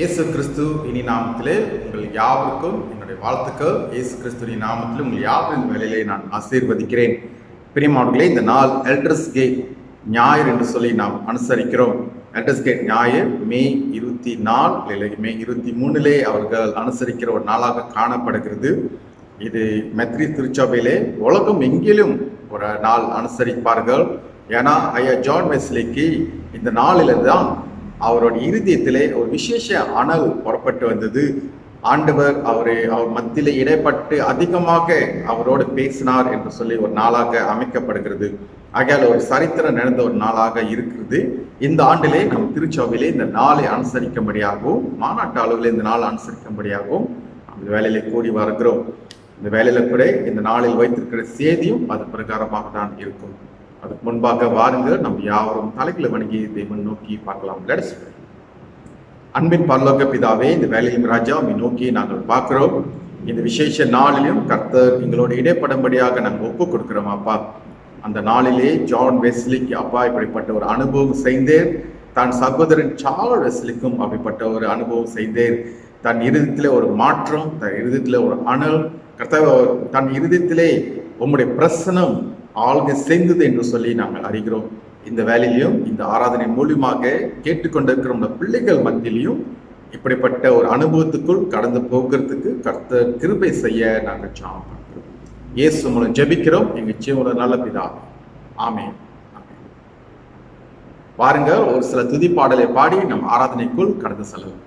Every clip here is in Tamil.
இயேசு கிறிஸ்து இனி நாமத்திலே உங்கள் யாவருக்கும் என்னுடைய வாழ்த்துக்கள். இயேசு கிறிஸ்துவின் நாமத்தில் உங்கள் யாவரின் வேலையிலே நான் ஆசீர்வதிக்கிறேன். பிரியமானவர்களே, இந்த நாள் எல்டர்ஸ் கேட் ஞாயிறு என்று சொல்லி நாம் அனுசரிக்கிறோம். எல்டர்ஸ் கேட் ஞாயிறு மே 24 இல்லை மே 23 அவர்கள் அனுசரிக்கிற ஒரு நாளாக காணப்படுகிறது. இது மெத்ரி திருச்சபையிலே உலகம் எங்கிலும் ஒரு நாள் அனுசரிப்பார்கள். ஏன்னா ஐயா ஜான் வெஸ்லிக்கு இந்த நாளில் தான் அவரோட இருதயத்திலே ஒரு விசேஷ அனல் புறப்பட்டு வந்தது. ஆண்டவர் அவர் மத்தியிலே இடைப்பட்டு அதிகமாக அவரோடு பேசினார் என்று சொல்லி ஒரு நாளாக அமைக்கப்படுகிறது. ஆகையால் ஒரு சரித்திரம் நடந்த ஒரு நாளாக இருக்கிறது. இந்த ஆண்டிலே நம் திருச்சபையிலே இந்த நாளை அனுசரிக்கும்படியாகவும் மாநாட்டு அளவில் இந்த நாள் அனுசரிக்கும்படியாகவும் அந்த வேலையில கூடி வருகிறோம். இந்த வேலையில கூட இந்த நாளில் வைத்திருக்கிற செய்தியும் அது பிரகாரமாக தான் இருக்கும். அதுக்கு முன்பாக வாருங்கள், நம்ம யாவரும் தலைகளை வணங்கி தேவன் நோக்கி பார்க்கலாம். Let's pray. அன்பின் பரலோக பிதாவே, இந்த வேலையும் ராஜா நோக்கி நாங்கள் பார்க்கிறோம். இந்த விசேஷ நாளிலும் கர்த்தர் எங்களோட இடைப்படும்படியாக நாங்கள் ஒப்பு கொடுக்கிறோம். அப்பா, அந்த நாளிலே ஜான் வெஸ்லிக்கு அப்பா இப்படிப்பட்ட ஒரு அனுபவம் செய்தேன். தன் சகோதரன் சார்ல்ஸ் வெஸ்லிக்கும் அப்படிப்பட்ட ஒரு அனுபவம் செய்தேன். தன் இருதயத்திலே ஒரு மாற்றம், தன் இருதயத்திலே ஒரு அனல், கர்த்தர் தன் இருதயத்திலே உம்முடைய பிரசனம் ஆளுகை செய்தது என்று சொல்லி நாங்கள் அறிகிறோம். இந்த வேலையிலையும் இந்த ஆராதனை மூலியமாக கேட்டுக்கொண்டிருக்கிற நம்ம பிள்ளைகள் மத்தியிலையும் இப்படிப்பட்ட ஒரு அனுபவத்துக்குள் கடந்து போகிறதுக்கு கர்த்தர் கிருபை செய்ய நாங்கள் ஜெபம் பண்ணுறோம். இயேசு மூலம் ஜெபிக்கிறோம் எங்க ஜீவன நல்ல பிதாவே, ஆமென். பாருங்க, ஒரு சில துதி பாடலை பாடி நம் ஆராதனைக்குள் கடந்து செல்லலாம்.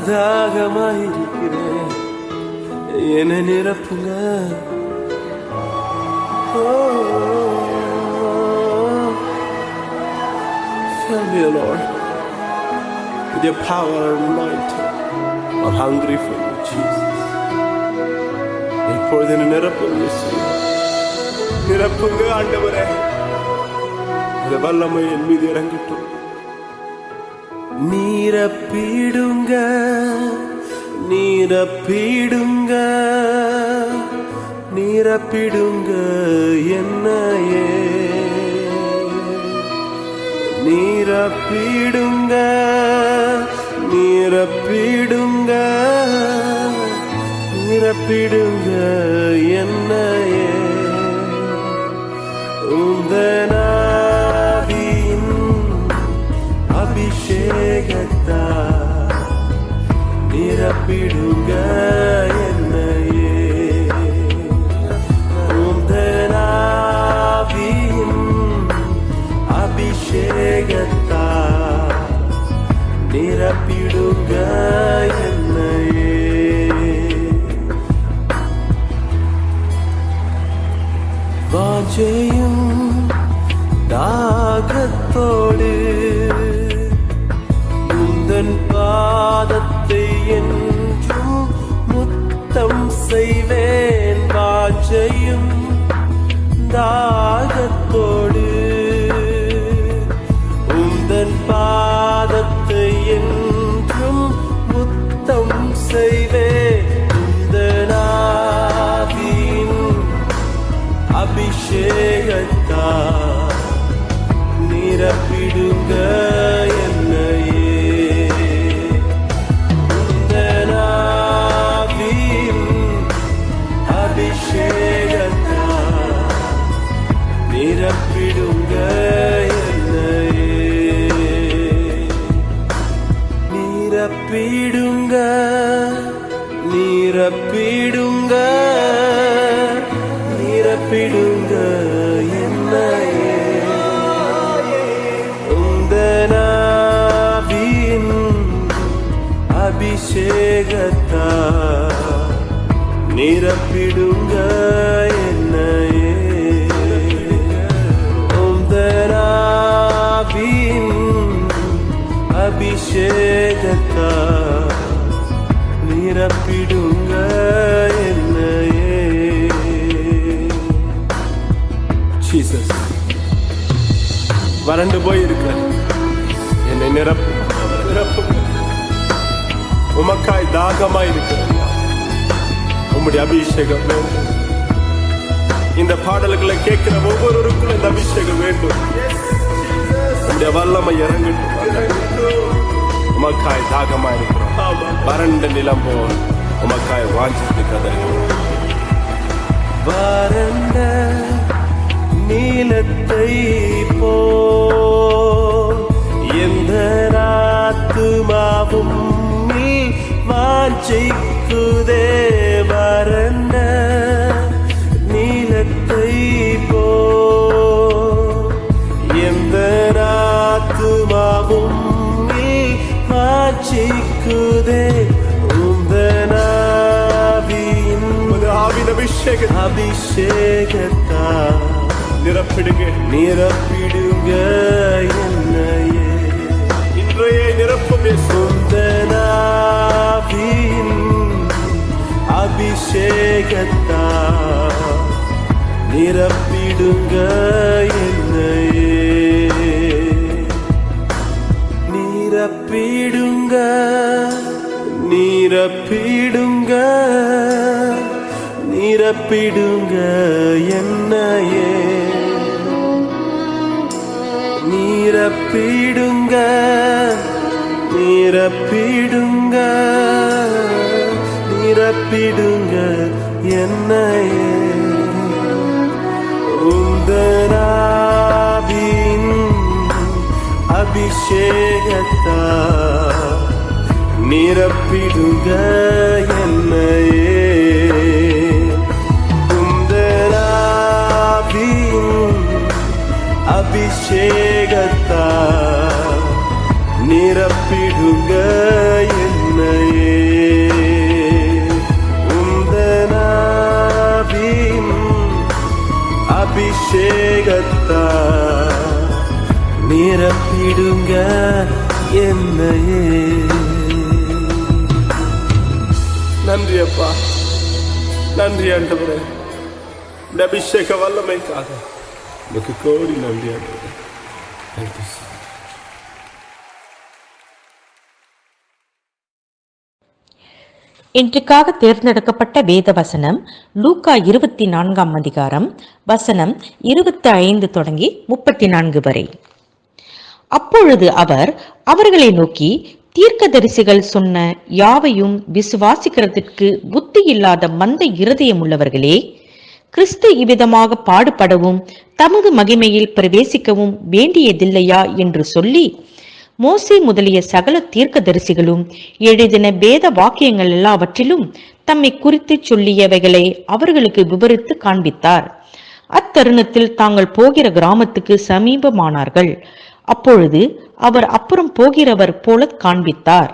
தாகமாயிருக்கிறேன், என்னை நிரப்புங்க. Fill me, Lord, with your power and anointing. I'm hungry for you, Jesus. இப்பொழுது என்னை நிரப்புங்க இயேசுவே. நிரப்புங்க ஆண்டவரே. இந்த வல்லமை என் மீது இறங்கட்டும். நீரப்பிடுங்க, நீரப்பிடுங்க, நீரப்பிடுங்க என்னையே. நீரப்பிடுங்க, நீரப்பிடுங்க, நீரப்பிடுங்க என்னையே. உந்தன் ஆவியின் அபிஷேகத்தால் நிரப்பிடுங்க என்னையே. உந்தன் ஆவியின் அபிஷேகத்தால் நிரப்பிடுங்க என்னையே. வாஞ்சையும் தாகத்தோடு உந்தன் பாதத்தை என்றும் முத்தம் செய்வேன். வாஞ்சையும் தாகத்தோடு உந்தன் பாதத்தை என்றும் முத்தம் செய்வேன். உந்தன் ஆவியின் அபிஷேகத்தால் நிரப்பிடுங்க என்னையே. உந்தன் ஆவியின் அபிஷேகத்தால் நிரப்பிடுங்க என்னையே. நிரப்பிடுங்க, நிரப்பிடுங்க, நிரப்பிடுங்க என்னையே. உந்தன் ஆவியின் அபிஷேகத்தால் நிரப்பிடுங்க என்னையே. உந்தன் ஆவியின் அபிஷேகத்தால் நிரப்பிடுங்க என்னையே. Jesus, வறண்டு போயிருக்கிற என்னை நிரப்பு, நிரப்பு. உமக்காய் தாகமாயிருக்கிற உம்முடைய அபிஷேகம் வேண்டும். இந்த பாடல்களை கேட்கிற ஒவ்வொருவருக்கும் இந்த அபிஷேகம் வேண்டும். உம்முடைய வல்லமை இறங்கட்டும். உமக்காய் தாகமாயிருக்கிறோம். வறண்ட நிலம் போல் உமக்காய் வாஞ்சித்து கதறுகிறோம். வறண்ட நீலத்தை போல் எந்த ஆத்துமாவும் வாஞ்சிக்குதே. வறண்ட நீலத்தை போல் எந்த ஆத்துமாவும் வாஞ்சிக்குதே. உந்தன் ஆவியின் அபிஷேகத்தால் நிரப்பிடுங்க, நிரப்பிடுங்க என்னையே. இன்றைய நிரப்பும் உந்தன் ஆவியின் அபிஷேகத்தால் நிரப்பிடுங்க என்னையே. நிரப்பிடுங்க, நிரப்பிடுங்க, நிரப்பிடுங்க என்னையே. நிரப்பிடுங்க, நிரப்பிடுங்க, நிரப்பிடுங்க என்னையே. உந்தன் ஆவியின் அபிஷேகத்தால் நிரப்பிடுங்க என்னையே. உந்தன் ஆவியின் அபிஷேகத்தால் நிரப்பிடுங்க என்னையே. நடத்திடுங்க என்னையே. நன்றி அப்பா, நன்றி ஆண்டவரே. இந்த அபிஷேக வல்லமைக்காக எனக்கு கோடி நன்றி ஆண்டவரே. தேங்க்யூ. இன்றைக்காக தேர்ந்தெடுக்கப்பட்ட வேத வசனம் லூக்கா 24 அதிகாரம் வசனம் 25 தொடங்கி 34 வரை. அப்பொழுது அவர் அவர்களை நோக்கி, தீர்க்கதரிசிகள் சொன்ன யாவையும் விசுவாசிக்கிறதற்கு புத்தி இல்லாத மந்த இருதயம் உள்ளவர்களே, கிறிஸ்து இவ்விதமாக பாடுபடவும் தமது மகிமையில் பிரவேசிக்கவும் வேண்டியதில்லையா என்று சொல்லி, மோசே முதலிய சகல தீர்க்கதரிசிகளும் எழுதின வேத வாக்கியங்கள் எல்லாவற்றிலும் தம்மை குறித்து சொல்லியவைகளை அவர்களுக்கு விவரித்து காண்பித்தார். அத்தருணத்தில் தாங்கள் போகிற கிராமத்துக்கு சமீபமானார்கள். அப்பொழுது அவர் அப்புறம் போகிறவர் போல காண்பித்தார்.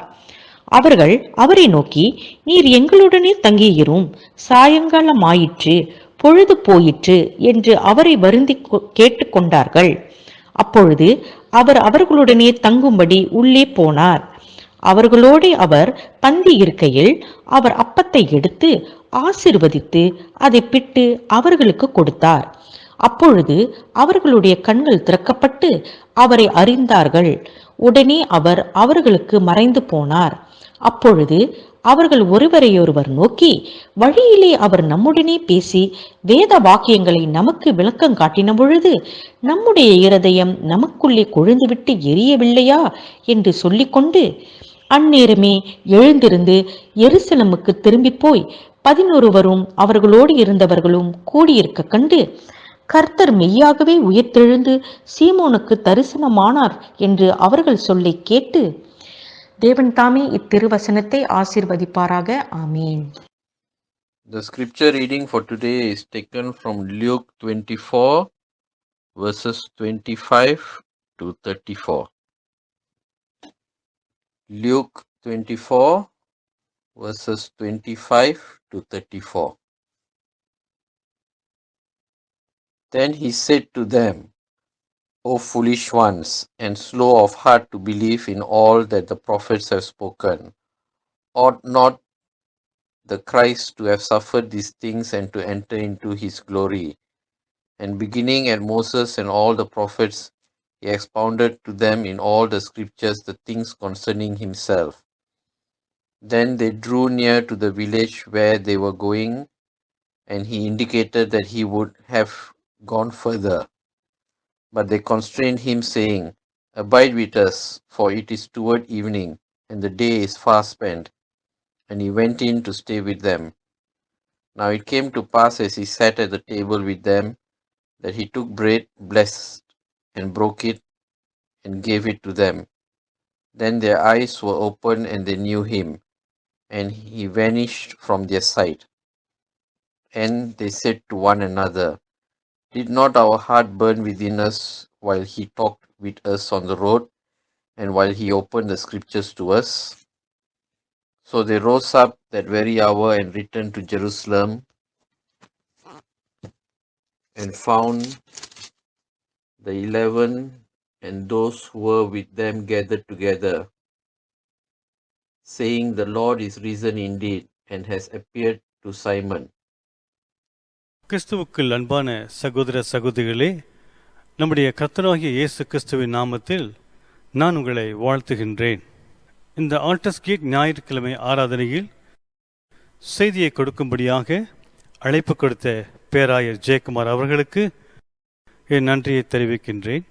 அவர்கள் அவரை நோக்கி, நீர் எங்களுடனே தங்கியிரும், சாயங்காலம் ஆயிற்று, பொழுது போயிற்று என்று அவரை வருந்தி கேட்டுக்கொண்டார்கள். அப்பொழுது அவர் அவர்களுடனே தங்கும்படி உள்ளே போனார். அவர்களோடு அவர் பந்தி இருக்கையில் அவர் அப்பத்தை எடுத்து ஆசீர்வதித்து அதை பிட்டு அவர்களுக்கு கொடுத்தார். அப்பொழுது அவர்களுடைய கண்கள் திறக்கப்பட்டு அவரை அறிந்தார்கள். உடனே அவர் அவர்களுக்கு மறைந்து போனார். அப்பொழுது அவர்கள் ஒருவரையொருவர் நோக்கி, வழியிலே அவர் நம்முடனே பேசி வேத வாக்கியங்களை நமக்கு விளக்கம் காட்டின பொழுது நம்முடைய இருதயம் நமக்குள்ளே கொழுந்துவிட்டு எரியவில்லையா என்று சொல்லிக்கொண்டு அந்நேரமே எழுந்திருந்து எருசலேமுக்கு திரும்பி போய் 11 அவர்களோடு இருந்தவர்களும் கூடியிருக்க கண்டு, கர்த்தர் மெய்யாகவே உயிர்த்தெழுந்து சீமோனுக்கு தரிசனமானார் என்று அவர்கள் சொல்லை கேட்டு, தேவன் தாமே இத்திருவசனத்தை ஆசீர்வதிப்பாராக. ஆமீன். The scripture reading for today is taken from Luke 24 verses 25 to 34. Luke 24 verses 25 to 34. Then he said to them, O foolish ones, and slow of heart to believe in all that the prophets have spoken. Ought not the Christ to have suffered these things and to enter into his glory? And beginning at Moses and all the prophets, he expounded to them in all the scriptures the things concerning himself. Then they drew near to the village where they were going, and he indicated that he would have gone further. But they constrained him, saying, Abide with us, for it is toward evening, and the day is far spent. And he went in to stay with them. Now it came to pass, as he sat at the table with them, that he took bread, blessed, and broke it, and gave it to them. Then their eyes were opened, and they knew him, and he vanished from their sight. And they said to one another, Did not our heart burn within us while he talked with us on the road, and while he opened the scriptures to us? So they rose up that very hour and returned to Jerusalem, and found the 11 and those who were with them gathered together, saying, The Lord is risen indeed, and has appeared to Simon. கிறிஸ்துவுக்குள் அன்பான சகோதர சகோதரிகளே, நம்முடைய கர்த்தராகிய இயேசு கிறிஸ்துவின் நாமத்தில் நான் உங்களை வாழ்த்துகின்றேன். இந்த ஆல்டர்ஸ் கேட் ஞாயிற்றுக்கிழமை ஆராதனையில் செய்தியை கொடுக்கும்படியாக அழைப்பு கொடுத்த பேராயர் ஜெயக்குமார் அவர்களுக்கு என் நன்றியை தெரிவிக்கின்றேன்.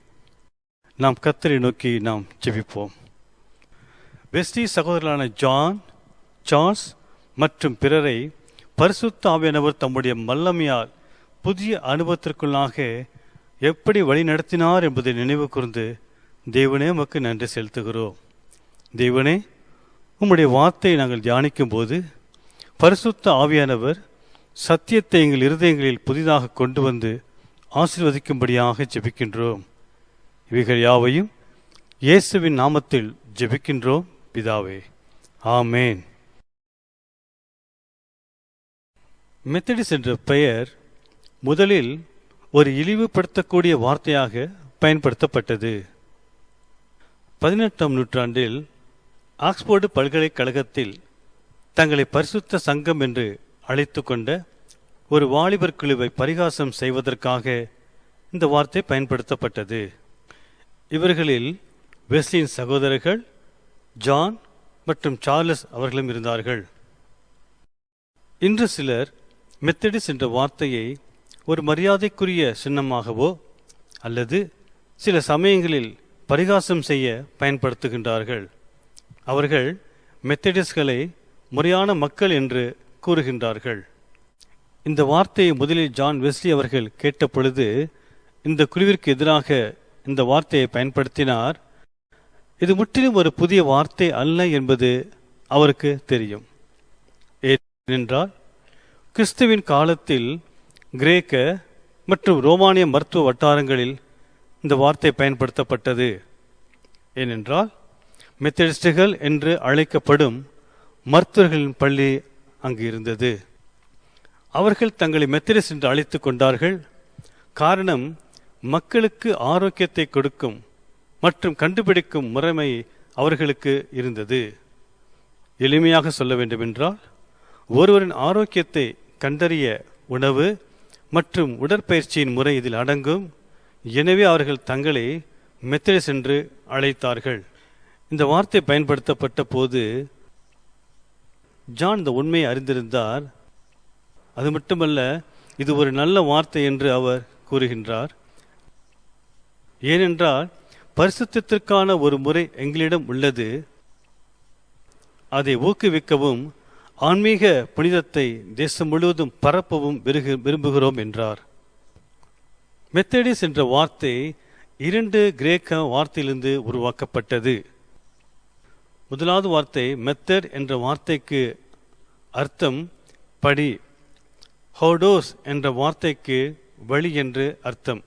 நாம் கர்த்தரை நோக்கி நாம் ஜெபிப்போம். வெஸ்டி சகோதரர்களான ஜான், சார்ல்ஸ் மற்றும் பிறரை பரிசுத்த ஆவியானவர் தம்முடைய வல்லமையால் புதிய அனுபவத்திற்குள்ளாக எப்படி வழி நடத்தினார் என்பதை நினைவு கூர்ந்து தேவனே உமக்கு நன்றி செலுத்துகிறோம். தேவனே, உம்முடைய வார்த்தையை நாங்கள் தியானிக்கும் போது பரிசுத்த ஆவியானவர் சத்தியத்தை எங்கள் இருதயங்களில் புதிதாக கொண்டு வந்து ஆசீர்வதிக்கும்படியாக ஜெபிக்கின்றோம். இவைகள் யாவையும் இயேசுவின் நாமத்தில் ஜெபிக்கின்றோம் பிதாவே, ஆமேன். மெத்தடிஸ்ட் என்ற பெயர் முதலில் ஒரு இழிவுபடுத்தக்கூடிய வார்த்தையாக பயன்படுத்தப்பட்டது. 18ஆம் நூற்றாண்டில் ஆக்ஸ்போர்டு பல்கலைக்கழகத்தில் தங்களை பரிசுத்த சங்கம் என்று அழைத்து கொண்ட ஒரு வாலிபர் குழுவை பரிகாசம் செய்வதற்காக இந்த வார்த்தை பயன்படுத்தப்பட்டது. இவர்களில் வெஸ்லியின் சகோதரர்கள் ஜான் மற்றும் சார்லஸ் அவர்களும் இருந்தார்கள். இன்று சிலர் மெத்தடிஸ் என்ற வார்த்தையை ஒரு மரியாதைக்குரிய சின்னமாகவோ அல்லது சில சமயங்களில் பரிகாசம் செய்ய பயன்படுத்துகின்றார்கள். அவர்கள் மெத்தடிஸ்களை முறையான மக்கள் என்று கூறுகின்றார்கள். இந்த வார்த்தையை முதலில் ஜான் வெஸ்லி அவர்கள் கேட்ட பொழுது இந்த குழுவிற்கு எதிராக இந்த வார்த்தையை பயன்படுத்தினார். இது முற்றிலும் ஒரு புதிய வார்த்தை அல்ல என்பது அவருக்கு தெரியும். ஏனென்றால் கிறிஸ்துவின் காலத்தில் கிரேக்க மற்றும் ரோமானிய மருத்துவ வட்டாரங்களில் இந்த வார்த்தை பயன்படுத்தப்பட்டது. ஏனென்றால் மெத்தடிஸ்டுகள் என்று அழைக்கப்படும் மருத்துவர்களின் பள்ளி அங்கு இருந்தது. அவர்கள் தங்களை மெத்தடிஸ்ட் என்று அழைத்து கொண்டார்கள். காரணம், மக்களுக்கு ஆரோக்கியத்தை கொடுக்கும் மற்றும் கண்டுபிடிக்கும் முறைமை அவர்களுக்கு இருந்தது. எளிமையாக சொல்ல வேண்டுமென்றால், ஒருவரின் ஆரோக்கியத்தை கண்டறிய உணவு மற்றும் உடற்பயிற்சியின் முறை இதில் அடங்கும். எனவே அவர்கள் தங்களை மெத்தடிஸ்ட் என்று அழைத்தார்கள். இந்த வார்த்தை பயன்படுத்தப்பட்ட போது ஜான் இந்த உண்மையை அறிந்திருந்தார். அது மட்டுமல்ல, இது ஒரு நல்ல வார்த்தை என்று அவர் கூறுகின்றார். ஏனென்றால் பரிசுத்தத்திற்கான ஒரு முறை எங்களிடம் உள்ளது. அதை ஊக்குவிக்கவும் ஆன்மீக புனிதத்தை தேசம் முழுவதும் பரப்பவும் விரும்புகிறோம் என்றார். மெத்தடிஸ் என்ற வார்த்தை 2 கிரேக்க வார்த்தையிலிருந்து உருவாக்கப்பட்டது. முதலாவது வார்த்தை மெத்தட் என்ற வார்த்தைக்கு அர்த்தம் படி, ஹோடோஸ் என்ற வார்த்தைக்கு வழி என்று அர்த்தம்.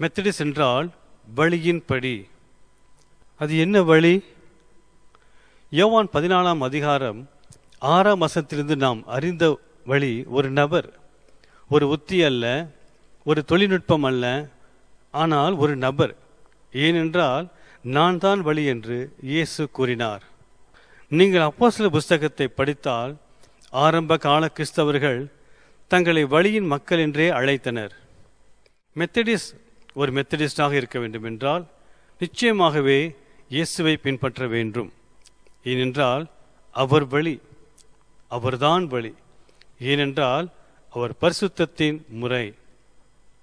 மெத்தடிஸ் என்றால் வழியின் படி. அது என்ன வழி? யோவான் 14ஆம் அதிகாரம் 6ஆம் வசனத்திலிருந்து நாம் அறிந்த வழி ஒரு நபர், ஒரு உத்தி அல்ல, ஒரு தொழில்நுட்பம் அல்ல, ஆனால் ஒரு நபர். ஏனென்றால் நான் தான் வழி என்று இயேசு கூறினார். நீங்கள் அப்போஸ்தலர் புஸ்தகத்தை படித்தால் ஆரம்ப கால கிறிஸ்தவர்கள் தங்களை வழியின் மக்கள் என்றே அழைத்தனர். மெத்தடிஸ் ஒரு மெத்தடிஸ்டாக இருக்க வேண்டும் என்றால் நிச்சயமாகவே இயேசுவை பின்பற்ற வேண்டும். ஏனென்றால் அவர் வழி, அவர்தான் வழி. ஏனென்றால் அவர் பரிசுத்தத்தின் முறை.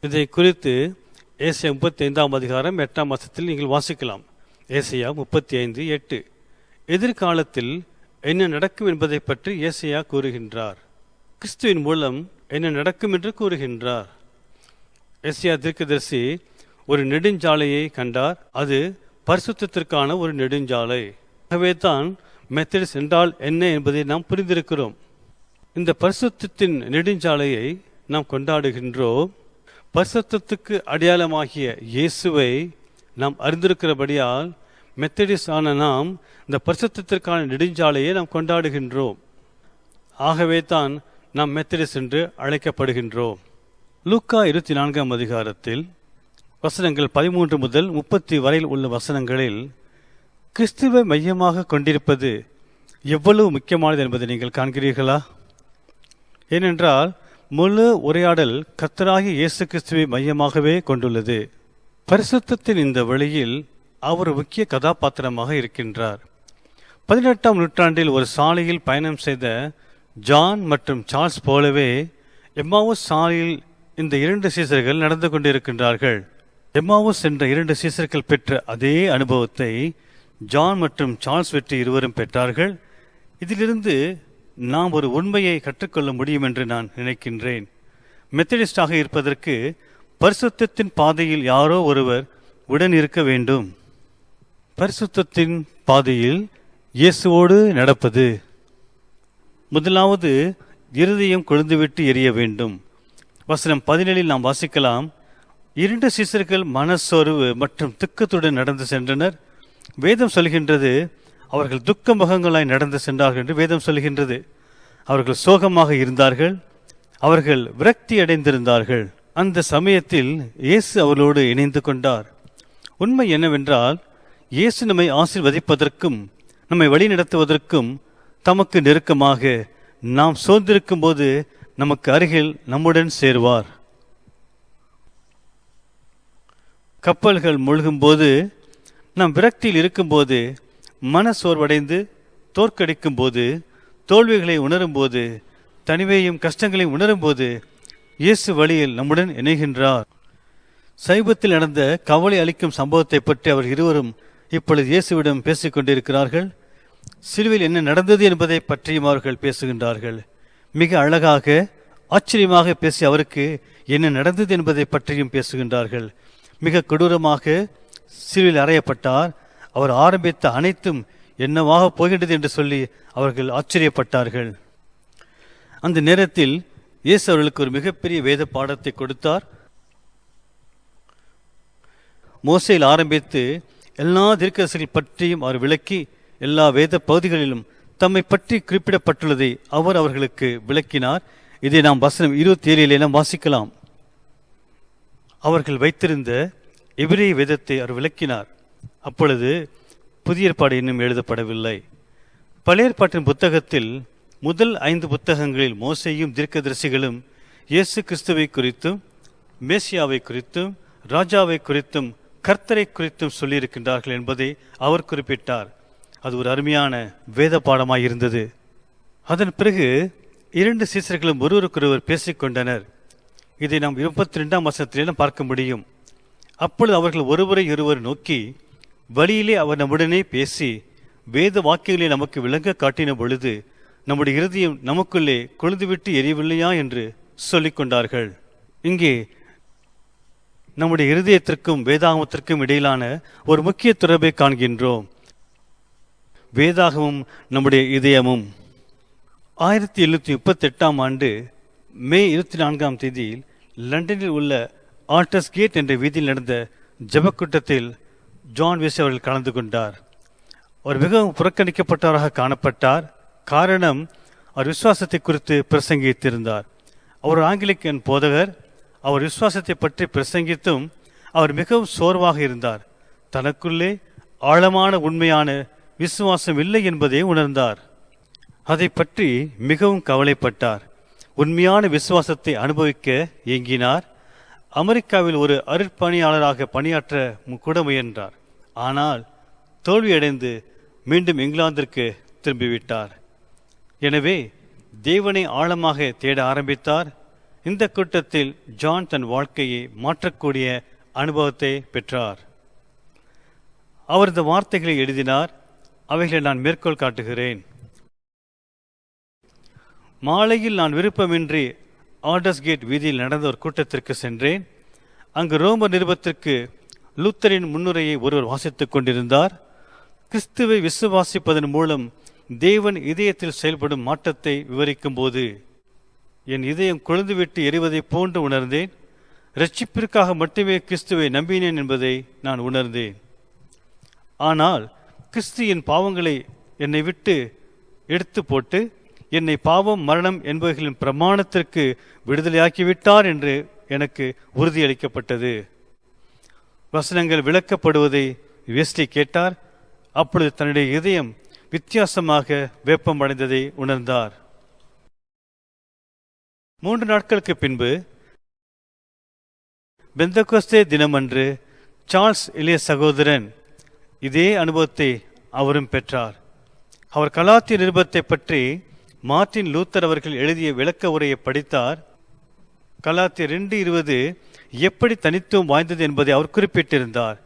இதை குறித்து ஏசாயா 35ஆம் அதிகாரம் 8ஆம் வசனத்தில் நீங்கள் வாசிக்கலாம். ஏசாயா 35:8. எதிர்காலத்தில் என்ன நடக்கும் என்பதை பற்றி ஏசாயா கூறுகின்றார். கிறிஸ்துவின் மூலம் என்ன நடக்கும் என்று கூறுகின்றார். ஏசாயா தீர்க்கதரிசி ஒரு நெடுஞ்சாலையை கண்டார். அது பரிசுத்தத்திற்கான ஒரு நெடுஞ்சாலை. ஆகவே தான் மெத்தடிஸ் என்றால் என்ன என்பதை நாம் புரிந்திருக்கிறோம். இந்த பரிசுத்தத்தின் நெடுஞ்சாலையை நாம் கொண்டாடுகின்றோம். பரிசுத்தத்துக்கு அடையாளமாகிய இயேசுவை நாம் அறிந்திருக்கிறபடியால் மெத்தடிஸ் ஆன நாம் இந்த பரிசுத்தத்திற்கான நெடுஞ்சாலையை நாம் கொண்டாடுகின்றோம். ஆகவே தான் நாம் மெத்தடிஸ் என்று அழைக்கப்படுகின்றோம். லூக்கா 24ஆம் அதிகாரத்தில் வசனங்கள் 13 முதல் 30 வரையில் உள்ள வசனங்களில் கிறிஸ்துவை மையமாக கொண்டிருப்பது எவ்வளவு முக்கியமானது என்பதை நீங்கள் காண்கிறீர்களா? ஏனென்றால் முழு உரையாடல் கர்த்தராகிய இயேசு கிறிஸ்துவை மையமாகவே கொண்டுள்ளது. பரிசுத்தத்தின் இந்த வழியில் அவர் முக்கிய கதாபாத்திரமாக இருக்கின்றார். 18ஆம் நூற்றாண்டில் ஒரு சாலையில் பயணம் செய்த ஜான் மற்றும் சார்ல்ஸ் போலவே எம்மாவுஸ் சாலையில் இந்த 2 சீசர்கள் நடந்து கொண்டிருக்கின்றார்கள். எம்மாவுஸ் என்ற 2 சீசர்கள் பெற்ற அதே அனுபவத்தை ஜான் மற்றும் சார்ல்ஸ் வெற்றி இருவரும் பெற்றார்கள். இதிலிருந்து நாம் ஒரு உண்மையை கற்றுக்கொள்ள முடியும் என்று நான் நினைக்கின்றேன். மெத்தடிஸ்டாக இருப்பதற்கு பரிசுத்தத்தின் பாதையில் யாரோ ஒருவர் உடன் இருக்க வேண்டும். பரிசுத்தத்தின் பாதையில் இயேசுவோடு நடப்பது. முதலாவது இருதயம் கொழுந்துவிட்டு எரிய வேண்டும். வசனம் 17 நாம் வாசிக்கலாம். 2 சீசர்கள் மனசோர்வு மற்றும் துக்கத்துடன் நடந்து சென்றனர். வேதம் சொல்கின்றது அவர்கள் துக்க முகங்களாய் நடந்து சென்றார்கள் என்று வேதம் சொல்கின்றது. அவர்கள் சோகமாக இருந்தார்கள். அவர்கள் விரக்தி அடைந்திருந்தார்கள். அந்த சமயத்தில் இயேசு அவர்களோடு இணைந்து கொண்டார். உண்மை என்னவென்றால் இயேசு நம்மை ஆசீர்வதிப்பதற்கும் நம்மை வழிநடத்துவதற்கும் தமக்கு நெருக்கமாக நாம் சோர்ந்திருக்கும் போது நமக்கு அருகில் நம்முடன் சேருவார். கப்பல்கள் மூழ்கும்போது, நாம் விரக்தியில் இருக்கும்போது, மன சோர்வடைந்து தோற்கடிக்கும் போது, தோல்விகளை உணரும்போது, தனிமையும் கஷ்டங்களையும் உணரும்போது இயேசு வழியில் நம்முடன் இணைகின்றார். சைபத்தில் நடந்த கவலை அளிக்கும் சம்பவத்தை பற்றி அவர் இருவரும் இப்பொழுது இயேசுவிடம் பேசிக் கொண்டிருக்கிறார்கள். சிலுவையில் என்ன நடந்தது என்பதை பற்றியும் அவர்கள் பேசுகின்றார்கள். மிக அழகாக ஆச்சரியமாக பேசி அவருக்கு என்ன நடந்தது என்பதை பற்றியும் பேசுகின்றார்கள். மிக கொடூரமாக சிலுவையில் அறையப்பட்டார். அவர் ஆரம்பித்த அனைத்தும் என்னவாக போகின்றது என்று சொல்லி அவர்கள் ஆச்சரியப்பட்டார்கள். அந்த நேரத்தில் இயேசு அவர்களுக்கு ஒரு மிகப்பெரிய வேத பாடத்தை கொடுத்தார். மோசேயில் ஆரம்பித்து எல்லா தீர்க்கதரிசிகள் பற்றியும் அவர் விளக்கி எல்லா வேத பகுதிகளிலும் தம்மை பற்றி குறிப்பிடப்பட்டுள்ளதை அவர் அவர்களுக்கு விளக்கினார். இதை நாம் வசனம் 27 நாம் வாசிக்கலாம். அவர்கள் வைத்திருந்த எபிரேய வேதத்தை அவர் விளக்கினார். அப்பொழுது புதிய ஏற்பாடு இன்னும் எழுதப்படவில்லை. பழைய ஏற்பாட்டின் புத்தகத்தில் முதல் 5 புத்தகங்களில் மோசேயும் தீர்க்கதரிசிகளும் இயேசு கிறிஸ்துவை குறித்தும் மேசியாவை குறித்தும் ராஜாவை குறித்தும் கர்த்தரை குறித்தும் சொல்லியிருக்கின்றார்கள் என்பதை அவர் குறிப்பிட்டார். அது ஒரு அருமையான வேத பாடமாய் இருந்தது. அதன் பிறகு 2 சீசர்களும் ஒருவருக்கொருவர் பேசிக்கொண்டனர். இதை நாம் 22ஆம் வசனத்திலும் பார்க்க முடியும். அப்பொழுது அவர்கள் ஒருவரை ஒருவர் நோக்கி, வழியிலே அவர் நம்முடனே பேசி வேத வாக்கியங்களை நமக்கு விளங்க காட்டின பொழுது நம்முடைய இருதயம் நமக்குள்ளே கொழுந்துவிட்டு எரியவில்லையா என்று சொல்லிக் கொண்டார்கள். இங்கே நம்முடைய இருதயத்திற்கும் வேதாகமத்திற்கும் இடையிலான ஒரு முக்கிய தொடர்பை காண்கின்றோம். வேதாகமும் நம்முடைய இதயமும். 1738ஆம் ஆண்டு மே 24ஆம் தேதியில் லண்டனில் உள்ள ஆல்டர்ஸ் கேட் என்ற வீதியில் நடந்த ஜெபக்கூட்டத்தில் ஜான் வெஸ்லி அவர்கள் கலந்து கொண்டார். அவர் மிகவும் புறக்கணிக்கப்பட்டவராக காணப்பட்டார். காரணம், அவர் விசுவாசத்தை குறித்து பிரசங்கித்திருந்தார். அவர் ஆங்கிலிக்கன் போதகர். அவர் விசுவாசத்தை பற்றி பிரசங்கித்தும் அவர் மிகவும் சோர்வாக இருந்தார். தனக்குள்ளே ஆழமான உண்மையான விசுவாசம் இல்லை என்பதை உணர்ந்தார். அதை பற்றி மிகவும் கவலைப்பட்டார். உண்மையான விசுவாசத்தை அனுபவிக்க ஏங்கினார். அமெரிக்காவில் ஒரு அருட்பணியாளராக பணியாற்ற கூட முயன்றார். ஆனால் தோல்வியடைந்து மீண்டும் இங்கிலாந்திற்கு திரும்பிவிட்டார். எனவே தேவனை ஆழமாக தேட ஆரம்பித்தார். இந்த கூட்டத்தில் ஜான் தன் வாழ்க்கையை மாற்றக்கூடிய அனுபவத்தை பெற்றார். அவர் இந்த வார்த்தைகளை எழுதினார். அவைகளை நான் மேற்கோள் காட்டுகிறேன். மாலையில் நான் விருப்பமின்றி ஆல்டர்ஸ் கேட் வீதியில் நடந்த ஒரு கூட்டத்திற்கு சென்றேன். அங்கு ரோமர் நிருபத்திற்கு லூத்தரின் முன்னுரையை ஒருவர் வாசித்துக் கொண்டிருந்தார். கிறிஸ்துவை விசுவாசிப்பதன் மூலம் தேவன் இதயத்தில் செயல்படும் மாற்றத்தை விவரிக்கும் போது என் இதயம் கொழுந்துவிட்டு எரிவதை போன்று உணர்ந்தேன். இரட்சிப்பிற்காக மட்டுமே கிறிஸ்துவை நம்பினேன் என்பதை நான் உணர்ந்தேன். ஆனால் கிறிஸ்து என் பாவங்களை என்னை விட்டு எடுத்து போட்டு என்னை பாவம் மரணம் என்பவர்களின் பிரமாணத்திற்கு விடுதலையாக்கிவிட்டார் என்று எனக்கு உறுதியளிக்கப்பட்டது. வசனங்கள் விளக்கப்படுவதை வெஸ்லி கேட்டார். அப்பொழுது தன்னுடைய இதயம் வித்தியாசமாக வேப்பமடைந்ததை உணர்ந்தார். 3 நாட்களுக்கு பின்பு பெந்தகோஸ்தே தினமன்று சார்ல்ஸ் இளைய சகோதரன் இதே அனுபவத்தை அவரும் பெற்றார். அவர் கலாத்திய நிருபத்தை பற்றி மார்ட்டின் லூத்தர் அவர்கள் எழுதிய விளக்க உரையை படித்தார். கலாத்தியர் 2:20 எப்படி தனித்துவம் வாய்ந்தது என்பதை அவர் குறிப்பிட்டிருந்தார்.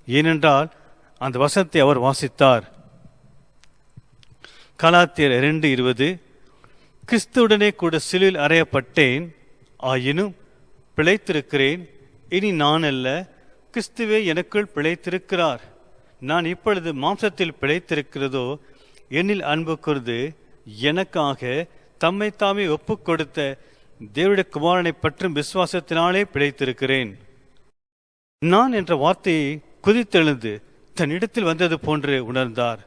ஏனென்றால் அந்த வசனத்தை அவர் வாசித்தார். கலாத்தியர் 2:20 கிறிஸ்துவுடனே கூட சிலுவையில் அறையப்பட்டேன், ஆயினும் பிழைத்திருக்கிறேன். இனி நான் அல்ல, கிறிஸ்துவே எனக்குள் பிழைத்திருக்கிறார். நான் இப்பொழுது மாம்சத்தில் பிழைத்திருக்கிறதோ என்னில் அன்பு கூர்ந்து எனக்காக தம்மை தாமே ஒப்புக் கொடுத்த தேவனுடைய குமாரனை பற்றும் விசுவாசத்தினாலே பிழைத்திருக்கிறேன். நான் என்ற வார்த்தையை குதித்தெழுந்து தன்னிடத்தில் வந்தது போன்று உணர்ந்தார்.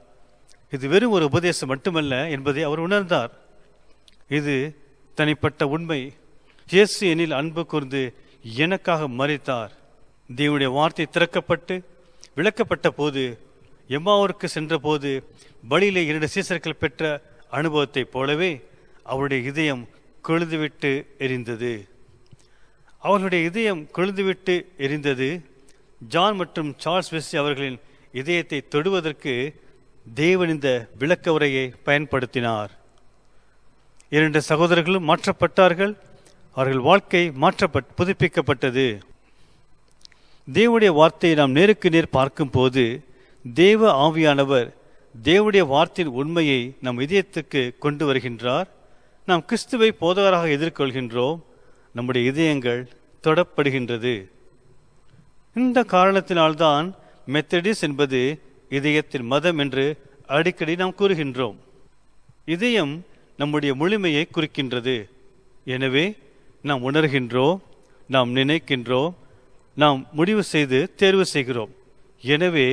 இது வெறும் ஒரு உபதேசம் மட்டுமல்ல என்பதை அவர் உணர்ந்தார். இது தனிப்பட்ட உண்மை. இயேசு என்னில் அன்பு கூர்ந்து எனக்காக மரித்தார். தேவனுடைய வார்த்தை திறக்கப்பட்டு விளக்கப்பட்ட போது எம்மாவூருக்கு சென்றபோது வழியிலே 2 சீசர்கள் பெற்ற அனுபவத்தைப் போலவே அவருடைய இதயம் கொழுந்துவிட்டு எரிந்தது. அவர்களுடைய இதயம் கொழுந்துவிட்டு எரிந்தது. ஜான் மற்றும் சார்ல்ஸ் வெஸ்லி அவர்களின் இதயத்தை தொடுவதற்கு தேவன் இந்த விளக்க உரையை பயன்படுத்தினார். 2 சகோதரர்களும் மாற்றப்பட்டார்கள். அவர்கள் வாழ்க்கை புதுப்பிக்கப்பட்டது. தேவனுடைய வார்த்தையை நாம் நேருக்கு நேர் பார்க்கும் போது தேவ ஆவியானவர் தேவனுடைய வார்த்தையின் உண்மையை நம் இதயத்துக்கு கொண்டு வருகின்றார். நாம் கிறிஸ்துவை போதகராக எதிர்கொள்கின்றோம். நம்முடைய இதயங்கள் தொடப்படுகின்றது. இந்த காரணத்தினால்தான் மெத்தடிஸ் என்பது இதயத்தின் மதம் என்று அடிக்கடி நாம் கூறுகின்றோம். இதயம் நம்முடைய முழுமையை குறிக்கின்றது. எனவே நாம் உணர்கின்றோம், நாம் நினைக்கின்றோம், நாம் முடிவு செய்து தேர்வு செய்கிறோம். எனவே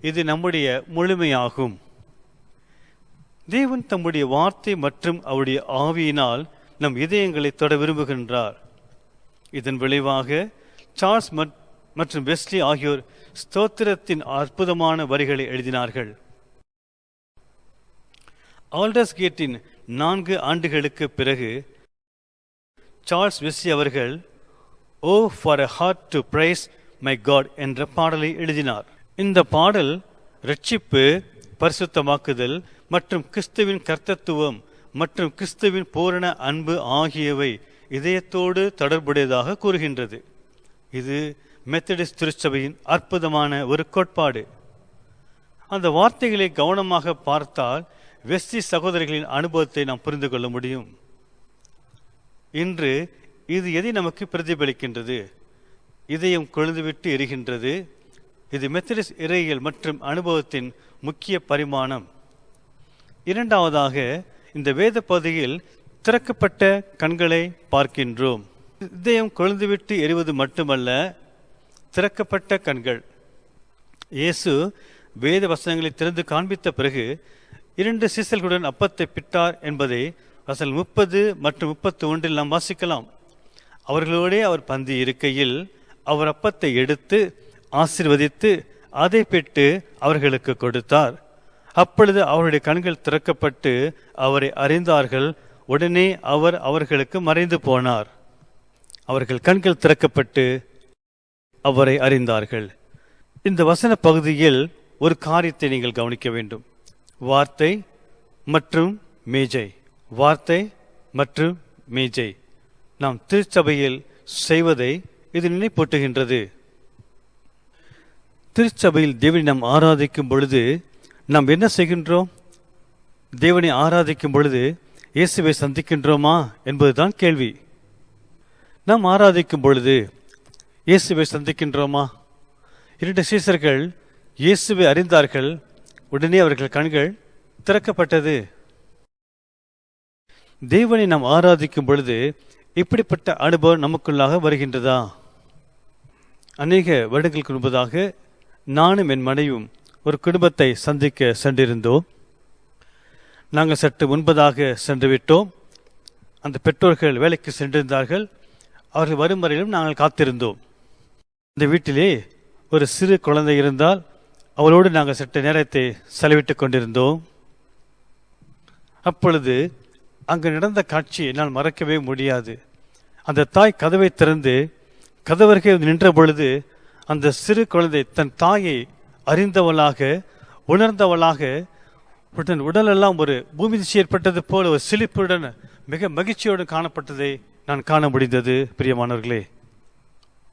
இது நம்முடைய முழுமையாகும். தேவன் தம்முடைய வார்த்தை மற்றும் அவருடைய ஆவியினால் நம் இதயங்களை தொட விரும்புகின்றார். இதன் விளைவாக சார்ல்ஸ் மற்றும் வெஸ்லி ஆகியோர் ஸ்தோத்திரத்தின் அற்புதமான வரிகளை எழுதினார்கள். ஆல்டர்ஸ் கேட்டின் 4 ஆண்டுகளுக்கு பிறகு சார்ல்ஸ் வெஸ்லி அவர்கள் O for a heart to praise my God என்ற பாடலை எழுதினார். இந்த பாடல் இரட்சிப்பு, பரிசுத்தமாக்குதல் மற்றும் கிறிஸ்துவின் கர்த்தத்துவம் மற்றும் கிறிஸ்துவின் பூரண அன்பு ஆகியவை இதயத்தோடு தொடர்புடையதாக கூறுகின்றது. இது மெத்தடிஸ்ட் திருச்சபையின் அற்புதமான ஒரு கோட்பாடு. அந்த வார்த்தைகளை கவனமாக பார்த்தால் வெஸ்லி சகோதரிகளின் அனுபவத்தை நாம் புரிந்து கொள்ள முடியும். இன்று இது எதை நமக்கு பிரதிபலிக்கின்றது? இதயம் கொழுந்துவிட்டு எரிகின்றது. இது மெத்தடிஸ்ட் இறையியல் மற்றும் அனுபவத்தின் முக்கிய பரிமாணம். இரண்டாவதாக, இந்த வேத பகுதியில் திறக்கப்பட்ட கண்களை பார்க்கின்றோம். இதயம் கொழுந்துவிட்டு எரிவது மட்டுமல்ல, திறக்கப்பட்ட கண்கள். இயேசு வேத வசனங்களை திறந்து காண்பித்த பிறகு 2 சீசர்களுடன் அப்பத்தை பிட்டார் என்பதை வசனம் 30 மற்றும் 31 நாம் வாசிக்கலாம். அவர்களோடே அவர் பந்தி இருக்கையில் அவர் அப்பத்தை எடுத்து ஆசீர்வதித்து அதை பிட்டு அவர்களுக்கு கொடுத்தார். அப்பொழுது அவருடைய கண்கள் திறக்கப்பட்டு அவரை அறிந்தார்கள். உடனே அவர் அவர்களுக்கு மறைந்து போனார். அவர்கள் கண்கள் திறக்கப்பட்டு அவரை அறிந்தார்கள். இந்த வசன பகுதியில் ஒரு காரியத்தை நீங்கள் கவனிக்க வேண்டும். வார்த்தை மற்றும் மேஜை. வார்த்தை மற்றும் மேஜை. நாம் திருச்சபையில் செய்வதை இது நினைப்பூட்டுகின்றது. திருச்சபையில் தேவனை நாம் ஆராதிக்கும் பொழுது நாம் என்ன செய்கின்றோம்? தேவனை ஆராதிக்கும் பொழுது இயேசுவை சந்திக்கின்றோமா என்பதுதான் கேள்வி. நாம் ஆராதிக்கும் பொழுது இயேசுவை சந்திக்கின்றோமா? 2 சீசர்கள் இயேசுவை அறிந்தார்கள். உடனே அவர்கள் கண்கள் திறக்கப்பட்டது. தேவனை நாம் ஆராதிக்கும் பொழுது இப்படிப்பட்ட அனுபவம் நமக்குள்ளாக வருகின்றதா? அநேக வருடங்களுக்கு முன்பதாக நானும் என் மனைவியும் ஒரு குடும்பத்தை சந்திக்க சென்றிருந்தோம். நாங்கள் சற்று முன்பதாக சென்றுவிட்டோம். அந்த பெற்றோர்கள் வேலைக்கு சென்றிருந்தார்கள். அவர்கள் வரும் வரையிலும் நாங்கள் காத்திருந்தோம். இந்த வீட்டிலே ஒரு சிறு குழந்தை இருந்தால் அவளோடு நாங்கள் சற்று நேரத்தை செலவிட்டுக் கொண்டிருந்தோம். அப்பொழுது அங்கு நடந்த காட்சியை என்னால் மறக்கவே முடியாது. அந்த தாய் கதவை திறந்து கதவருகே நின்ற பொழுது அந்த சிறு குழந்தை தன் தாயை அறிந்தவளாக, உணர்ந்தவளாக, உடலெல்லாம் ஒரு பூமி திசை ஏற்பட்டது போல ஒரு சிலிப்புடன் மிக மகிழ்ச்சியோடு காணப்பட்டதை நான் காண முடிந்தது. பிரியமானவர்களே,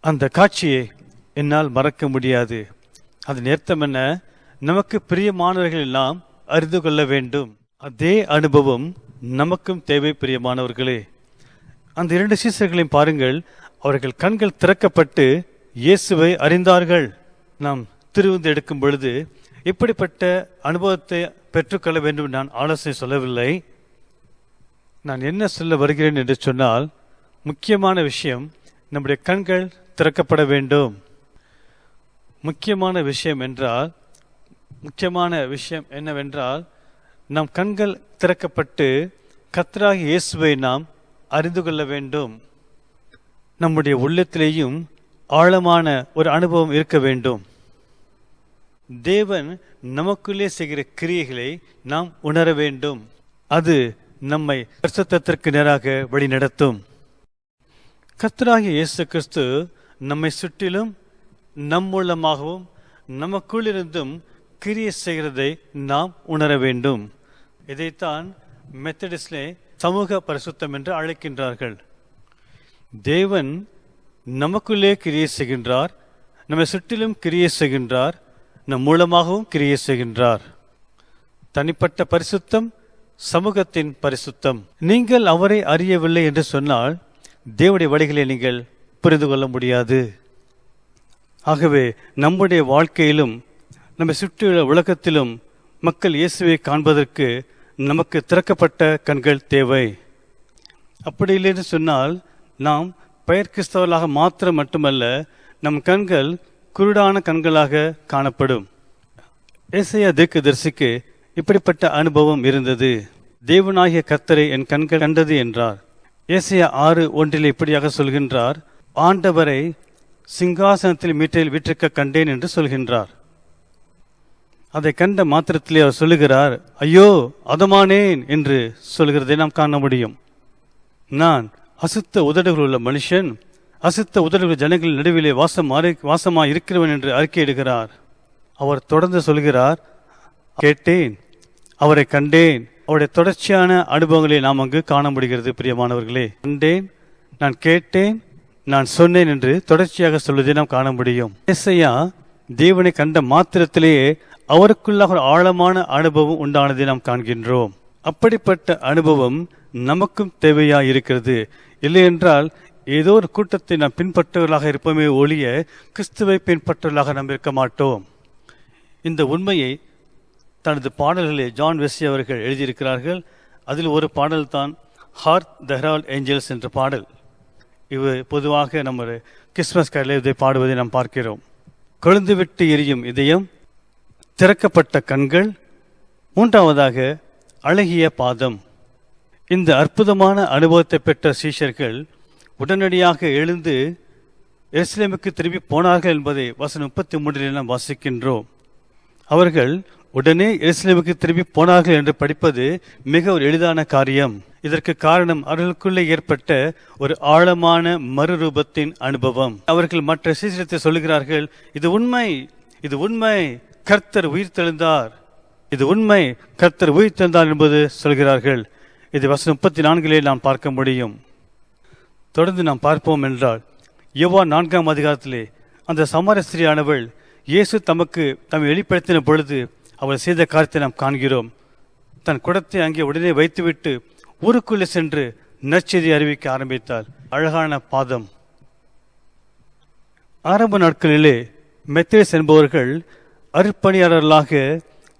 அந்த காட்சியை என்னால் மறக்க முடியாது. அதன் அர்த்தம் என்ன? நமக்கு பிரியமானவர்கள் எல்லாம் அறிந்து கொள்ள வேண்டும். அதே அனுபவம் நமக்கும் தேவை. பிரியமானவர்களே, அந்த 2 சீசர்களையும் பாருங்கள். அவர்கள் கண்கள் திறக்கப்பட்டு இயேசுவை அறிந்தார்கள். நாம் திருவிந்து எடுக்கும் பொழுது இப்படிப்பட்ட அனுபவத்தை பெற்றுக்கொள்ள வேண்டும் நான் ஆலோசனை சொல்லவில்லை. நான் என்ன சொல்ல வருகிறேன் என்று சொன்னால், முக்கியமான விஷயம் நம்முடைய கண்கள் திறக்கப்பட வேண்டும். முக்கியமான விஷயம் என்னவென்றால், நம் கண்கள் திறக்கப்பட்டு கர்த்தராகிய இயேசுவை நாம் அறிந்து கொள்ள வேண்டும். நம்முடைய உள்ளத்திலேயும் ஆழமான ஒரு அனுபவம் இருக்க வேண்டும். தேவன் நமக்குள்ளே செய்கிற கிரியைகளை நாம் உணர வேண்டும். அது நம்மை பரிசுத்தத்திற்கு நேராக வழிநடத்தும். கர்த்தராகிய இயேசு கிறிஸ்து நம்மை சுற்றிலும் நம் மூலமாகவும் நமக்குள்ளிருந்தும் கிரியை செய்கிறதை நாம் உணர வேண்டும். இதைத்தான் மெத்தடிஸ்டிலே சமூக பரிசுத்தம் என்று அழைக்கின்றார்கள். தேவன் நமக்குள்ளே கிரியை செய்கின்றார், நம்மை சுற்றிலும் கிரியை செய்கின்றார், நம் மூலமாகவும் கிரியை செய்கின்றார். தனிப்பட்ட பரிசுத்தம், சமூகத்தின் பரிசுத்தம். நீங்கள் அவரை அறியவில்லை என்று சொன்னால் தேவனுடைய வழிகளை நீங்கள் புரிந்து கொள்ள முடியாது. ஆகவே நம்முடைய வாழ்க்கையிலும் நம்மை சுற்றியுள்ள உலகத்திலும் மக்கள் இயேசுவை காண்பதற்கு நமக்கு திறக்கப்பட்ட கண்கள் தேவை. அப்படி இல்லை என்று சொன்னால் நாம் பெயர் கிறிஸ்தவர்களாக மாத்திரம் மட்டுமல்ல, நம் கண்கள் குருடான கண்களாக காணப்படும். ஏசாயா தீர்க்கதரிசிக்கு இப்படிப்பட்ட அனுபவம் இருந்தது. தேவனாகிய கர்த்தரை என் கண்கள் கண்டது என்றார். ஏசாயா 6:1 இப்படியாக சொல்கின்றார், ஆண்டவரை சிங்காசனத்தில் மீட்டில் வீற்றிருக்க கண்டேன் என்று சொல்கின்றார். அதை கண்ட மாத்திரத்திலே அவர் சொல்லுகிறார், ஐயோ அதமானேன் என்று சொல்கிறதை நாம் காண முடியும். நான் அசுத்த உதடுகள் உள்ள மனுஷன், அசுத்த உதடுகள் ஜனங்களின் நடுவிலே வாசமாய் இருக்கிறவன் என்று அறிக்கையிடுகிறார். அவர் தொடர்ந்து சொல்கிறார், கேட்டேன், அவரை கண்டேன். அவருடைய தொடர்ச்சியான அனுபவங்களை நாம் அங்கு காண முடிகிறது. பிரியமானவர்களே, கண்டேன், நான் கேட்டேன், நான் சொன்னேன் என்று தொடர்ச்சியாக சொல்வதை நாம் காண முடியும். ஏசாயா தேவனை கண்ட மாத்திரத்திலேயே அவருக்குள்ளாக ஒரு ஆழமான அனுபவம் உண்டானதை நாம் காண்கின்றோம். அப்படிப்பட்ட அனுபவம் நமக்கும் தேவையா இருக்கிறது. இல்லை என்றால் ஏதோ ஒரு கூட்டத்தை நாம் பின்பற்றவர்களாக இருப்போமே ஒழிய கிறிஸ்துவை பின்பற்றவர்களாக நாம் இருக்க மாட்டோம். இந்த உண்மையை தனது பாடல்களிலே ஜான் வெஸ்லி அவர்கள் எழுதியிருக்கிறார்கள். அதில் ஒரு பாடல் தான் ஹார்க் த ஹெரால்ட் ஏஞ்சல்ஸ் என்ற பாடல். இது பொதுவாக நம்ம கிறிஸ்துமஸ் காலையில் இதை பாடுவதை நாம் பார்க்கிறோம். கொழுந்துவிட்டு எரியும் இதயம், திறக்கப்பட்ட கண்கள், மூன்றாவதாக அழகிய பாதம். இந்த அற்புதமான அனுபவத்தை பெற்ற சீஷர்கள் உடனடியாக எழுந்து எருசலேமுக்கு திரும்பி போனார்கள் என்பதை வசனம் 33 நாம் வாசிக்கின்றோம். அவர்கள் உடனே எருசலேமுக்கு திரும்பி போனார்கள் என்று படிப்பது மிக ஒரு எளிதான காரியம். இதற்கு காரணம் அவர்களுக்குள்ளே ஏற்பட்ட ஒரு ஆழமான மறுரூபத்தின் அனுபவம். அவர்கள் மற்ற சீசரத்தை சொல்லுகிறார்கள், இது உண்மை, இது உண்மை, கர்த்தர் உயிர்த்தெழுந்தார், இது உண்மை, கர்த்தர் உயிர்த்தெழுந்தார் என்பது சொல்கிறார்கள். இது வசனம் 34 நாம் பார்க்க முடியும். தொடர்ந்து நாம் பார்ப்போம் என்றால், யோவான் 4ஆம் அதிகாரத்திலே அந்த சமாரிய ஸ்திரீயானவள் இயேசு தம்மை வெளிப்படுத்தின பொழுது அவள் செய்த காரியத்தை நாம் காண்கிறோம். தன் குடத்தை அங்கே உடனே வைத்துவிட்டு ஊருக்குள்ளே சென்று நற்செய்தி அறிவிக்க ஆரம்பித்தாள். அழகான பாதம். ஆரம்ப நாட்களிலே மெத்தடிஸ் என்பவர்கள் அருட்பணியாளர்களாக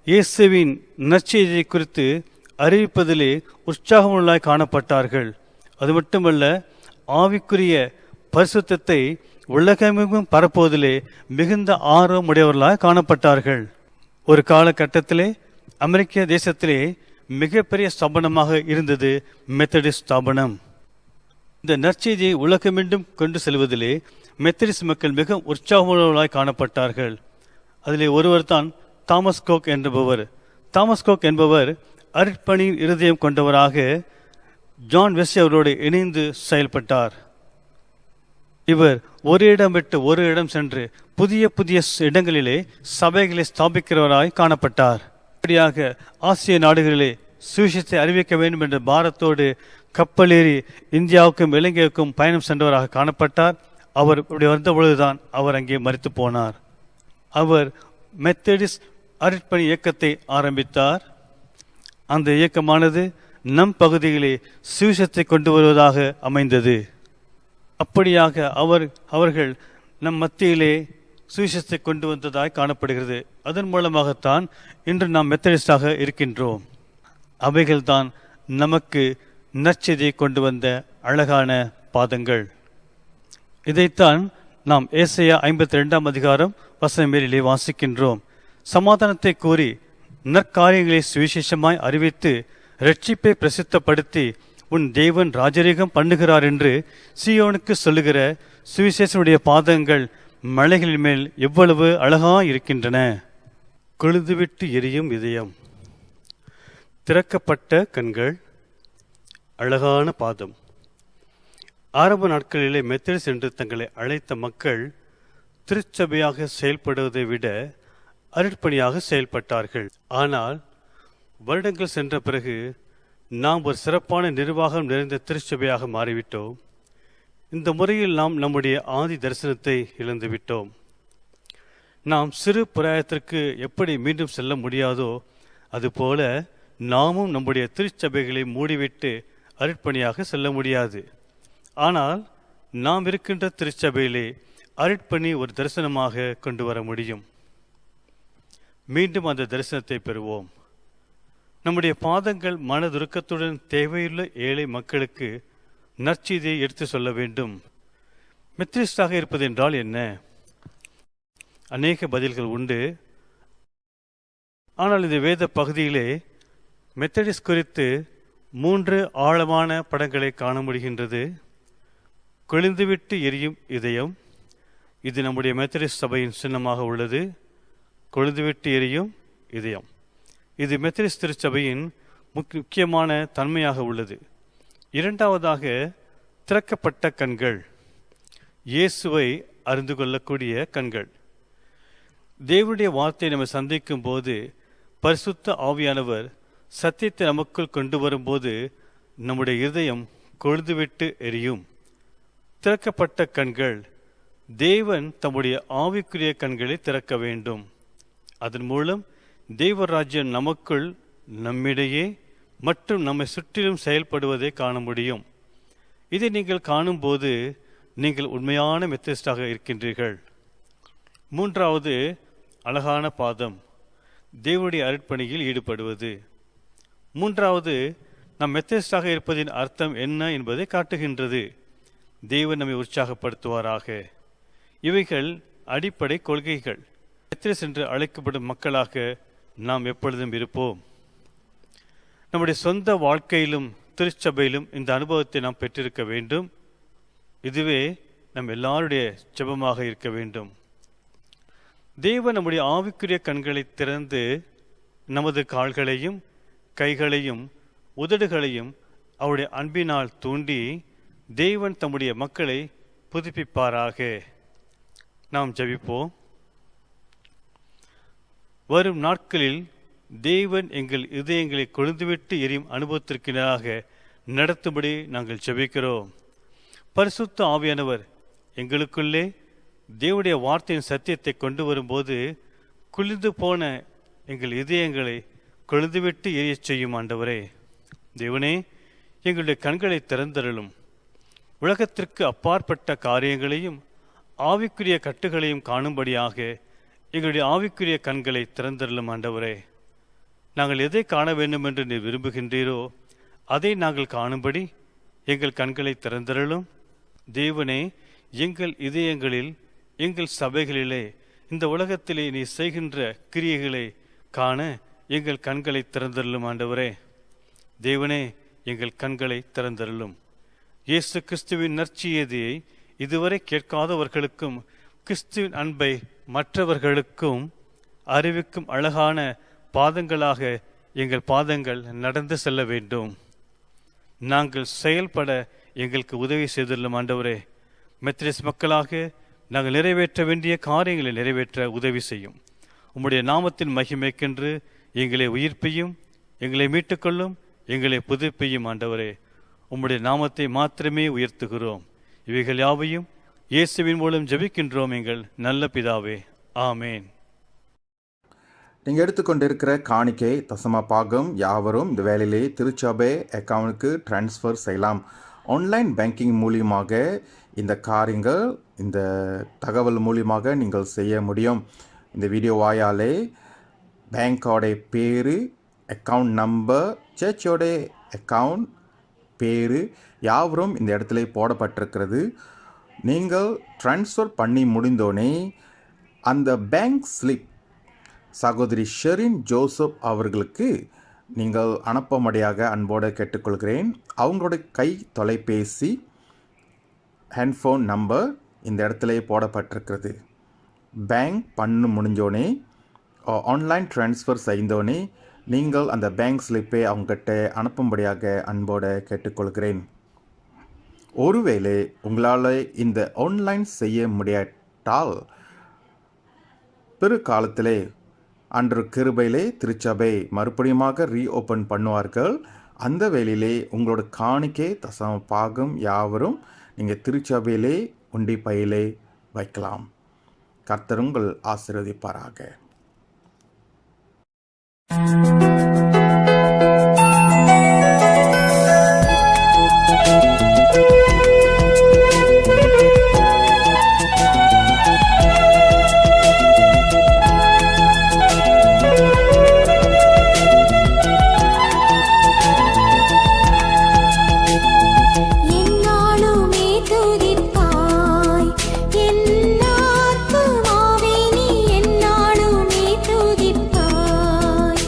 இயேசுவின் நற்செய்தியை குறித்து அறிவிப்பதிலே உற்சாகமுள்ளாய் காணப்பட்டார்கள். அது மட்டுமல்ல, ஆவிக்குரிய பரிசுத்தத்தை உலகமெங்கும் பரப்புவதிலே மிகுந்த ஆர்வம் உடையவர்களாக காணப்பட்டார்கள். ஒரு காலகட்டத்திலே அமெரிக்க தேசத்திலே மிகப்பெரிய ஸ்தாபனமாக இருந்தது மெத்தடிஸ்ட் ஸ்தாபனம். இந்த நற்செய்தியை உலகமெங்கும் கொண்டு செல்வதிலே மெத்தடிஸ்ட் மக்கள் மிக உற்சாகமுள்ளவர்களாய் காணப்பட்டார்கள். அதிலே ஒருவர் தான் தாமஸ் கோக் என்பவர். தாமஸ் கோக் என்பவர் அருட்பணியின் இருதயம் கொண்டவராக ஜான் வெஸ்லி அவரோடு இணைந்து செயல்பட்டார். இவர் ஒரு இடம் விட்டு ஒரு இடம் சென்று புதிய புதிய இடங்களிலே சபைகளை ஸ்தாபிக்கிறவராய் காணப்பட்டார். இப்படியாக ஆசிய நாடுகளிலே சுவிசேஷத்தை அறிவிக்க வேண்டும் என்ற பாரத்தோடு கப்பலேறி இந்தியாவுக்கும் இலங்கைக்கும் பயணம் சென்றவராக காணப்பட்டார். அவர் இப்படி வந்த பொழுதுதான் அவர் அங்கே மரித்து போனார். அவர் மெத்தடிஸ்ட் அருட்பணி இயக்கத்தை ஆரம்பித்தார். அந்த இயக்கமானது நம் பகுதியிலே சுவிசேஷத்தை கொண்டு வருவதாக அமைந்தது. அப்படியாக அவர்கள் நம் மத்தியிலே சுவிசேஷத்தை கொண்டு வந்ததாய் காணப்படுகிறது. அதன் மூலமாகத்தான் இன்று நாம் மெத்தடிஸ்டாக இருக்கின்றோம். அவைகள்தான் நமக்கு நற்செய்தியை கொண்டு வந்த அழகான பாதங்கள். இதைத்தான் நாம் ஏசாயா 52ஆம் அதிகாரம் வசனம் 7 வாசிக்கின்றோம். சமாதானத்தை கூறி நற்காரியங்களை சுவிசேஷமாய் அறிவித்து இரட்சிப்பை பிரசித்தப்படுத்தி உன் தேவன் ராஜரீகம் பண்ணுகிறார் என்று சீயோனுக்கு சொல்லுகிற சுவிசேஷனுடைய பாதங்கள் மலைகளின் மேல் எவ்வளவு அழகா இருக்கின்றன. கொழுந்துவிட்டு எரியும் இதயம், திறக்கப்பட்ட கண்கள், அழகான பாதம். ஆரம்ப நாட்களிலே மெத்தடிஸ்ட் என்று தங்களை அழைத்த மக்கள் திருச்சபையாக செயல்படுவதை விட அருட்பணியாக செயல்பட்டார்கள். ஆனால் வருடங்கள் சென்ற பிறகு நாம் ஒரு சிறப்பான நிர்வாகம் நிறைந்த திருச்சபையாக மாறிவிட்டோம். இந்த முறையில் நாம் நம்முடைய ஆதி தரிசனத்தை இழந்துவிட்டோம். நாம் சிறு பிராயத்திற்கு எப்படி மீண்டும் செல்ல முடியாதோ அதுபோல நாமும் நம்முடைய திருச்சபைகளை மூடிவிட்டு அருட்பணியாக செல்ல முடியாது. ஆனால் நாம் இருக்கின்ற திருச்சபையிலே அருட்பணி ஒரு தரிசனமாக கொண்டு வர முடியும். மீண்டும் அந்த தரிசனத்தை பெறுவோம். நம்முடைய பாதங்கள் மனதுருக்கத்துடன் தேவையுள்ள ஏழை மக்களுக்கு நற்செய்தியை எடுத்து சொல்ல வேண்டும். மெத்தடிஸ்டாக இருப்பது என்றால் என்ன? அநேக பதில்கள் உண்டு. ஆனால் இந்த வேத பகுதியிலே மெத்தடிஸ்ட் குறித்து 3 ஆழமான படங்களை காண முடிகின்றது. கொழுந்துவிட்டு எரியும் இதயம், இது நம்முடைய மெத்தடிஸ்ட் சபையின் சின்னமாக உள்ளது. கொழுந்துவிட்டு எரியும் இதயம், இது மெத்தடிஸ்ட் திருச்சபையின் முக்கியமான தன்மையாக உள்ளது. இரண்டாவதாக, திறக்கப்பட்ட கண்கள், இயேசுவை அறிந்து கொள்ளக்கூடிய கண்கள். தேவனுடைய வார்த்தையை நம்ம சந்திக்கும் போது பரிசுத்த ஆவியானவர் சத்தியத்தை நமக்குள் கொண்டு வரும்போது நம்முடைய இதயம் கொழுந்துவிட்டு எரியும். திறக்கப்பட்ட கண்கள், தேவன் தம்முடைய ஆவிக்குரிய கண்களை திறக்க வேண்டும். அதன் மூலம் தேவராஜ்யம் நமக்குள், நம்மிடையே மற்றும் நம்மை சுற்றிலும் செயல்படுவதை காண முடியும். இதை நீங்கள் காணும்போது நீங்கள் உண்மையான மெத்தடிஸ்டாக இருக்கின்றீர்கள். மூன்றாவது, அழகான பாதம், தேவனுடைய அருட்பணியில் ஈடுபடுவது. மூன்றாவது, நம் மெத்தடிஸ்டாக இருப்பதின் அர்த்தம் என்ன என்பதை காட்டுகின்றது. தேவன் நம்மை உற்சாகப்படுத்துவாராக. இவைகள் அடிப்படை கொள்கைகள். மெத்தடிஸ்ட் என்று அழைக்கப்படும் மக்களாக நாம் எப்பொழுதும் இருப்போம். நம்முடைய சொந்த வாழ்க்கையிலும் திருச்சபையிலும் இந்த அனுபவத்தை நாம் பெற்றிருக்க வேண்டும். இதுவே நம் எல்லாருடைய ஜெபமாக இருக்க வேண்டும். தேவன் நம்முடைய ஆவிக்குரிய கண்களை திறந்து நமது கால்களையும் கைகளையும் உதடுகளையும் அவருடைய அன்பினால் தூண்டி தேவன் தம்முடைய மக்களை புதுப்பிப்பாராக. நாம் ஜெபிப்போம். வரும் நாட்களில் தேவன் எங்கள் இதயங்களை கொழுந்துவிட்டு எரியும் அனுபவத்திற்கினராக நடத்தும்படி நாங்கள் ஜெபிக்கிறோம். பரிசுத்த ஆவியானவர் எங்களுக்குள்ளே தேவனுடைய வார்த்தையின் சத்தியத்தை கொண்டு வரும்போது குளிர்ந்து போன எங்கள் இதயங்களை கொழுந்துவிட்டு எரியச் செய்யும். ஆண்டவரே, தேவனே, எங்களுடைய கண்களை திறந்தருளும். உலகத்திற்கு அப்பாற்பட்ட காரியங்களையும் ஆவிக்குரிய கட்டுகளையும் காணும்படியாக எங்களுடைய ஆவிக்குரிய கண்களை திறந்தருளும். ஆண்டவரே, நாங்கள் எதை காண வேண்டும் என்று நீர் விரும்புகின்றீரோ அதை நாங்கள் காணும்படி எங்கள் கண்களை திறந்தருளும். தேவனே, எங்கள் இதயங்களில், எங்கள் சபைகளிலே, இந்த உலகத்திலே நீ செய்கின்ற கிரியைகளை காண எங்கள் கண்களை திறந்தருளும். ஆண்டவரே, தேவனே, எங்கள் கண்களை திறந்தருளும். இயேசு கிறிஸ்துவின் நற்செய்தியை இதுவரை கேட்காதவர்களுக்கும் கிறிஸ்துவின் அன்பை மற்றவர்களுக்கும் அறிவிக்கும் அழகான பாதங்களாக எங்கள் பாதங்கள் நடந்து செல்ல வேண்டும். நாங்கள் செயல்பட எங்களுக்கு உதவி செய்துள்ளோம். ஆண்டவரே, மெத்தடிஸ்ட் மக்களாக நாங்கள் நிறைவேற்ற வேண்டிய காரியங்களை நிறைவேற்ற உதவி செய்யும். உம்முடைய நாமத்தின் மகிமைக்கென்று எங்களை உயிர்ப்பையும், எங்களை மீட்டுக்கொள்ளும், எங்களை புதுப்பையும். ஆண்டவரே, உம்முடைய நாமத்தை மாத்திரமே உயர்த்துகிறோம். இவைகள் யாவையும் இயேசுவின் மூலம் ஜெபிக்கின்றோம் எங்கள் நல்ல பிதாவே. ஆமேன். நீங்கள் எடுத்துக்கொண்டிருக்கிற காணிக்கை தசம பாகம் யாவரும் இந்த வேலையிலே திருச்சபை அக்கௌண்ட்டுக்கு டிரான்ஸ்ஃபர் செய்யலாம். ஆன்லைன் பேங்கிங் மூலியமாக இந்த காரியங்கள், இந்த தகவல் மூலியமாக நீங்கள் செய்ய முடியும். இந்த வீடியோ வாயாலே பேங்கோடைய பேர், அக்கௌண்ட் நம்பர், சர்ச்சோட அக்கௌண்ட் பேர் யாவரும் இந்த இடத்துல போடப்பட்டிருக்கிறது. நீங்கள் ட்ரான்ஸ்ஃபர் பண்ணி முடிந்தோடனே அந்த பேங்க் ஸ்லிப் சகோதரி ஷெரின் ஜோசப் அவர்களுக்கு நீங்கள் அனுப்பும்படியாக அன்போடு கேட்டுக்கொள்கிறேன். அவங்களுடைய கை தொலைபேசி ஹேண்ட்ஃபோன் நம்பர் இந்த இடத்துல போடப்பட்டிருக்கிறது. பேங்க் பண்ணு முடிஞ்சோடனே ஆன்லைன் ட்ரான்ஸ்ஃபர் செய்தோனே நீங்கள் அந்த பேங்க் ஸ்லிப்பை அவங்ககிட்ட அனுப்பும்படியாக அன்போடு கேட்டுக்கொள்கிறேன். ஒருவேளை உங்களால் இந்த ஆன்லைன் செய்ய முடியாட்டால் பிற்காலத்திலே அன்று கிருபையிலே திருச்சபை மறுபடியுமாக ரீஓப்பன் பண்ணுவார்கள். அந்த வேளையிலே உங்களோட காணிக்கை தசம பாகம் யாவரும் நீங்கள் திருச்சபையிலே உண்டி பையிலே வைக்கலாம். கர்த்தர் உங்கள் ஆசீர்வதிப்பாராக. என்னாலுமே துதிப்பாய் என் ஆத்துமாவே நீ என்னாலுமே துதிப்பாய்.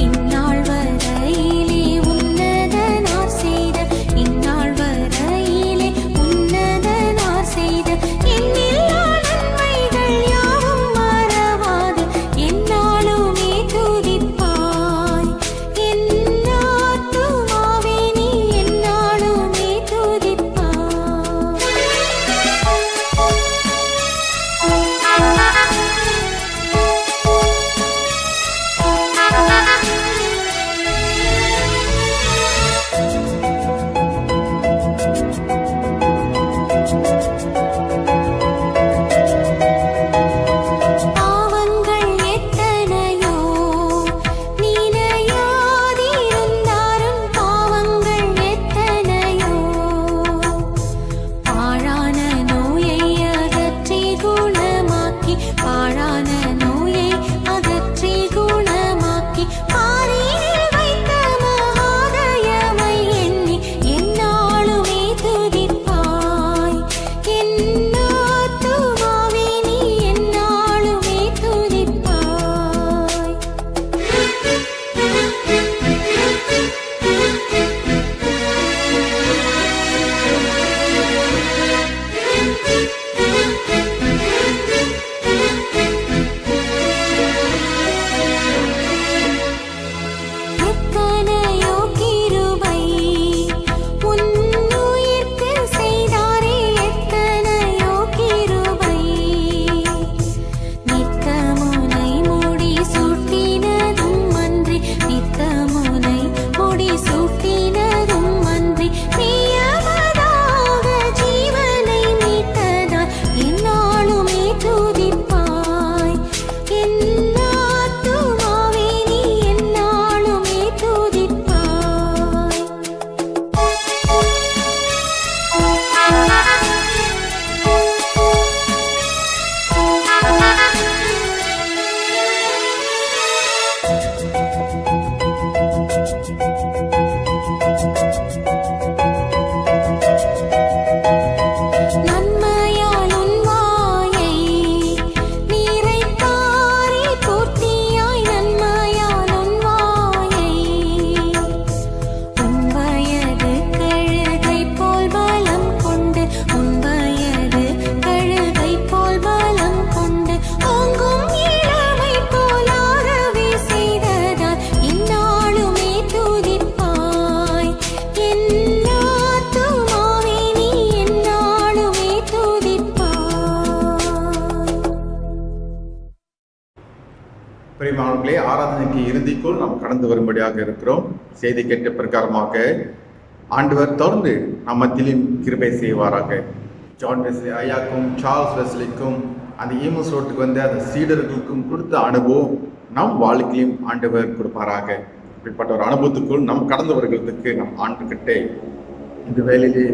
இந்நாள் வரையிலே உன்னதனார் செய்த இந்நாள் வரையிலே உன்னதனார் செய்த எண்ணில்லா நன்மைகள் யாவும் மறவாது என்னாலுமே துதிப்பாய். என் ஆத்துமாவே நீ என்னாலுமே பாவங்கள் எத்தனையோ நினையாதிருந்தாரும் பாவங்கள் எத்தனையோ பாழான நோயை அகற்றி குணமாக்கி பாழான நோயை அகற்றி குணமாக்கி பாரினில் வைத்த மகாதயமை எண்ணி என்னாலுமே துதிப்பாய். என் ஆத்துமாவே நீ என்னாலுமே துதிப்பாய். எத்தனையோ கிருபை உன்னுயிர்க்கு செய்தாரே எத்தனையோ கிருபை. நித்தமுனை முடி சூட்டினதும் அன்றி நித்தமுனை முடி சூட்டினதும் அன்றி பிரியமதாக ஜீவனை மீட்டதால் என்னாலுமே துதிப்பாய். என் ஆத்துமாவே நீ என்னாலுமே துதிப்பாய். நன்மையால் உன் வாயை நிறைத்தாரே பூர்த்தியாய் நன்மையால் உன் வாயை. உன் வயது கழுகை போல் பலம் கொண்டு உன் வயது கழுகை போல் பலம் கொண்டு ஓங்கும் இளமை போலாகவே செய்ததால் இந்நாளுமே துதிப்பாய். என் ஆத்துமாவே நீ எந்நாளுமே துதிப்பாய். பிரியமானவர்களே, ஆராதனைக்கு இறுதிக்குள் நாம் கடந்து வரும்படியாக இருக்கிறோம். செய்தி கேட்ட பிரகாரமாக ஆண்டவர் தொடர்ந்து நம் மத்தியிலும் கிருபை செய்வாராக. ஜான் வெஸ்லி ஐயாக்கும் சார்ல்ஸ் வெஸ்லிக்கும் அந்த ஈமஸ் ரோட்டுக்கு வந்து அந்த சீடர்களுக்கும் கொடுத்த அனுபவம் நம் வாழ்க்கையிலும் ஆண்டவர் கொடுப்பாராக. இப்படிப்பட்ட ஒரு அனுபவத்துக்குள் நம் கடந்து வருகிறதுக்கு நம் ஆண்டுகிட்டே இந்த வேலையிலே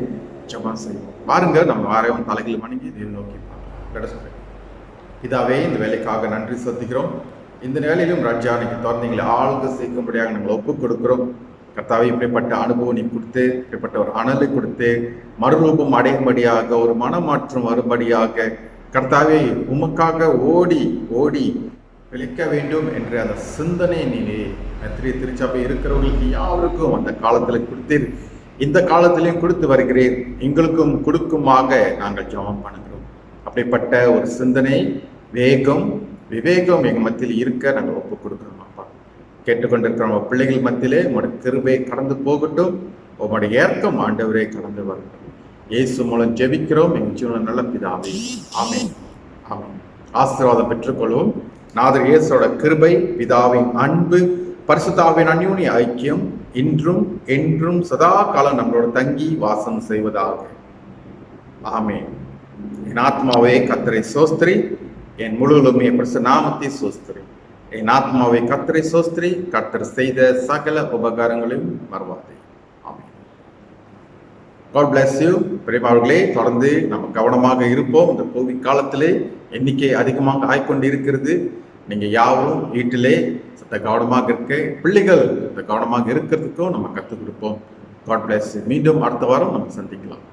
ஜெபம் செய்வோம். பாருங்க, நம்ம யாரையும் தலைகள் வணங்கி இதை நோக்கி பார்க்கலாம். இதாவே இந்த வேலைக்காக நன்றி செலுத்துகிறோம். இந்த வேலையிலும் ராஜா நீங்க தொடர்ந்தீங்களை ஆளுக்கு சேர்க்கும்படியாக நாங்கள் ஒப்புக் கொடுக்கிறோம். கர்த்தாவே, இப்படிப்பட்ட அனுபவம் நீ கொடுத்து, இப்படிப்பட்ட ஒரு அனலை கொடுத்து, மறுரூபம் அடையும்படியாக, ஒரு மனமாற்றம் வரும்படியாக, கர்த்தாவே உமக்காக ஓடி ஓடி பிழைக்க வேண்டும் என்ற அந்த சிந்தனை நீவே திருச்சபை இருக்கிறவர்களுக்கு யாருக்கும் அந்த காலத்தில் கொடுத்தீர், இந்த காலத்திலையும் கொடுத்து வருகிறேன், எங்களுக்கும் கொடுக்குமாக நாங்கள் ஜெபம் பண்ணுகிறோம். அப்படிப்பட்ட ஒரு சிந்தனை, வேகம், விவேகம் எங்கள் மத்தியில் இருக்க நாங்கள் ஒப்பு கொடுக்குறோம் அப்பா. கேட்டுக்கொண்டிருக்கிற நம்ம பிள்ளைகள் மத்தியிலே உங்களுடைய கிருபை கடந்து போகட்டும், உங்களுடைய ஏற்கம் ஆண்டவரே கடந்து வரட்டும். இயேசு மூலம் ஜெபிக்கிறோம் எங்கள் ஜீவன நல்ல பிதாவே, ஆமென். ஆமென். ஆசீர்வாதம் பெற்றுக்கொள்வோம். நாதர் இயேசுவோட கிருபை, பிதாவின் அன்பு, பரிசுத்தாவின் அந்யோன்ய ஐக்கியம் இன்றும் என்றும் சதா காலம் நம்மளோட தங்கி வாசம் செய்வதாக. ஆமென். என் ஆத்மாவே கர்த்தரை சோஸ்திரி, என் முழுவதுமே பரிசுத்த நாமத்தை சோஸ்திரி. என் ஆத்மாவை கர்த்தரை சோஸ்திரி, கர்த்தர் செய்த சகல உபகாரங்களையும் மறவாதே. ஆமென். God bless you. பெரியவர்களே, தொடர்ந்து நம்ம கவனமாக இருப்போம். இந்த கோவிட் காலத்திலே எண்ணிக்கை அதிகமாக ஆய்கொண்டு இருக்கிறது. நீங்க யாரும் வீட்டிலே கவனமாக இருக்க, பிள்ளைகள் கவனமாக இருக்கிறதுக்கும் நம்ம கற்றுக் கொடுப்போம். God bless you. மீண்டும் அடுத்த வாரம் நம்ம சந்திக்கலாம்.